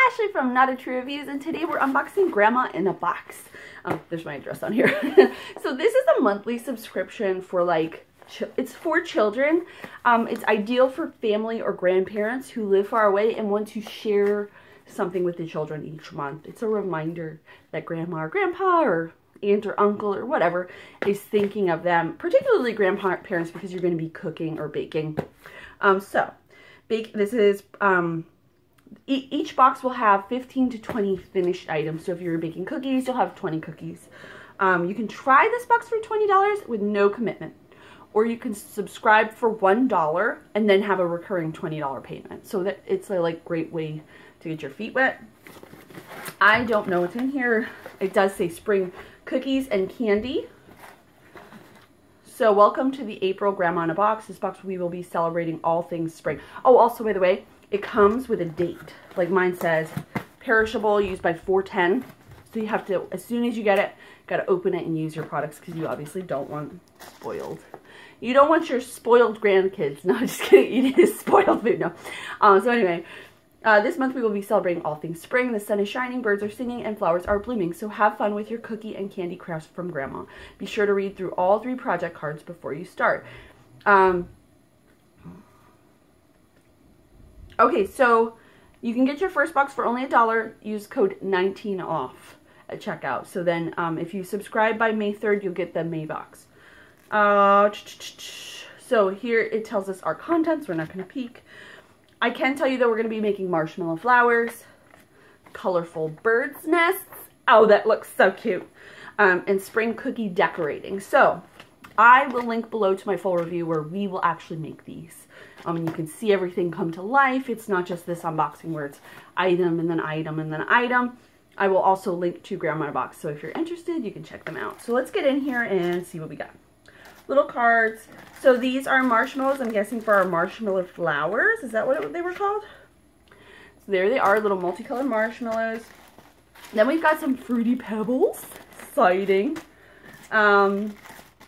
Ashley from Not a True Reviews, and today we're unboxing Grandma in a Box. There's my address on here. So this is a monthly subscription for it's for children. It's ideal for family or grandparents who live far away and want to share something with the children each month. It's a reminder that grandma or grandpa or aunt or uncle or whatever is thinking of them, particularly grandparents, because you're going to be cooking or baking. Each box will have 15 to 20 finished items. So if you're baking cookies, you'll have 20 cookies. You can try this box for $20 with no commitment. Or you can subscribe for $1 and then have a recurring $20 payment. So that it's a great way to get your feet wet. I don't know what's in here. It does say spring cookies and candy. So welcome to the April Grandma in a Box. This box we will be celebrating all things spring. Oh, also, by the way, it comes with a date. Like mine says, perishable, used by 4/10. So you have to, as soon as you get it, got to open it and use your products because you obviously don't want spoiled. You don't want your spoiled grandkids. No, just kidding. Eating spoiled food. No. So anyway, this month we will be celebrating all things spring. The sun is shining, birds are singing, and flowers are blooming. So have fun with your cookie and candy crafts from Grandma. Be sure to read through all 3 project cards before you start. Okay, so you can get your first box for only $1. Use code 19OFF at checkout. So then if you subscribe by May 3rd, you'll get the May box. So here it tells us our contents. We're not going to peek. I can tell you that we're going to be making marshmallow flowers, colorful birds' nests. Oh, that looks so cute. And spring cookie decorating. So I will link below to my full review where we will actually make these. And you can see everything come to life. It's not just this unboxing where it's item and then item and then item. I will also link to Grandma in a Box. So if you're interested, you can check them out. So let's get in here and see what we got. Little cards. So these are marshmallows, I'm guessing, for our marshmallow flowers. Is that what they were called? So there they are, little multicolored marshmallows. Then we've got some Fruity Pebbles. Exciting. Then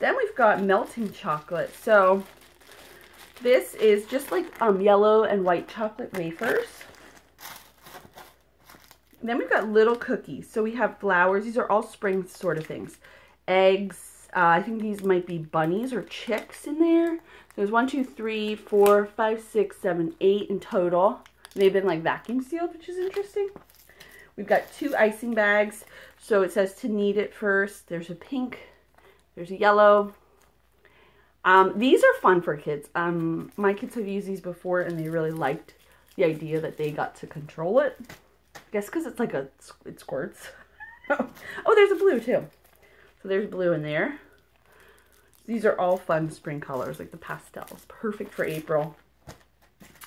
we've got melting chocolate. So this is just like yellow and white chocolate wafers. Then we've got little cookies. So we have flowers. These are all spring sort of things. Eggs. I think these might be bunnies or chicks in there. There's 1, 2, 3, 4, 5, 6, 7, 8 in total. They've been vacuum sealed, which is interesting. We've got 2 icing bags. So it says to knead it first. There's a pink. There's a yellow. These are fun for kids. My kids have used these before and they really liked the idea that they got to control it. I guess because it's it squirts. Oh, there's a blue too. So there's blue in there. These are all fun spring colors, like the pastels. Perfect for April.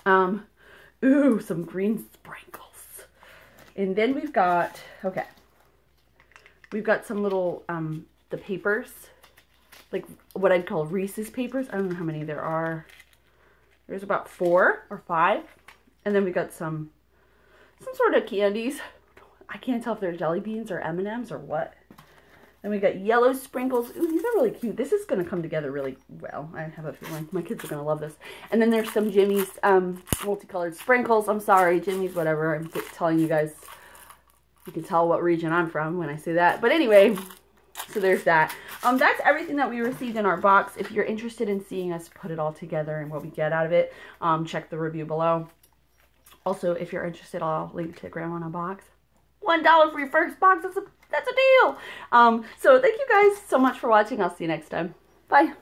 Ooh, some green sprinkles. And then we've got, we've got some little, the papers. Like what I'd call Reese's papers. I don't know how many there are. There's about 4 or 5. And then we got some sort of candies. I can't tell if they're jelly beans or M&Ms or what. Then we got yellow sprinkles. Ooh, these are really cute. This is going to come together really well. I have a feeling my kids are going to love this. And then there's some Jimmy's multicolored sprinkles. I'm sorry, Jimmy's, whatever. I'm telling you guys. You can tell what region I'm from when I say that. But anyway, so there's that. That's everything that we received in our box. If you're interested in seeing us put it all together and what we get out of it, check the review below. Also, if you're interested, I'll link to Grandma in a Box. $1 for your first box. That's a deal. So thank you guys so much for watching. I'll see you next time. Bye.